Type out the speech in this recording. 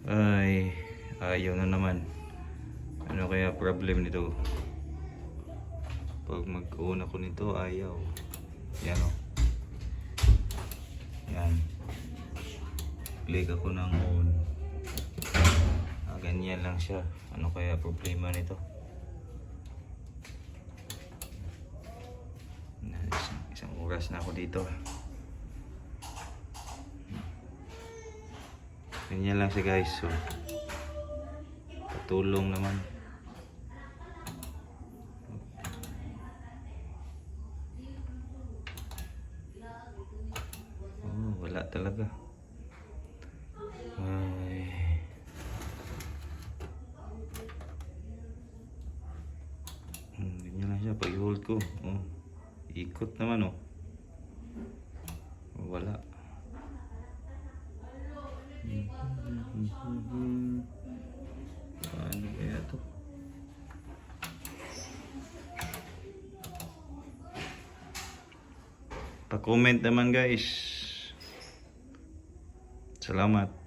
Ay, ayaw na naman. Ano kaya problem nito? Pag mag-on ako nito, ayaw. Yan o. Yan. Click ako ng on. Ganyan lang siya. Ano kaya problema nito? Isang oras na ako dito. Ganyan lang siya guys. So, patulong naman. Oh, wala talaga. Ay. Ganyan lang siya. Pag i-hold ko. Oh, ikot naman oh. Wala. Paano kaya to? Pa-comment naman guys. Salamat.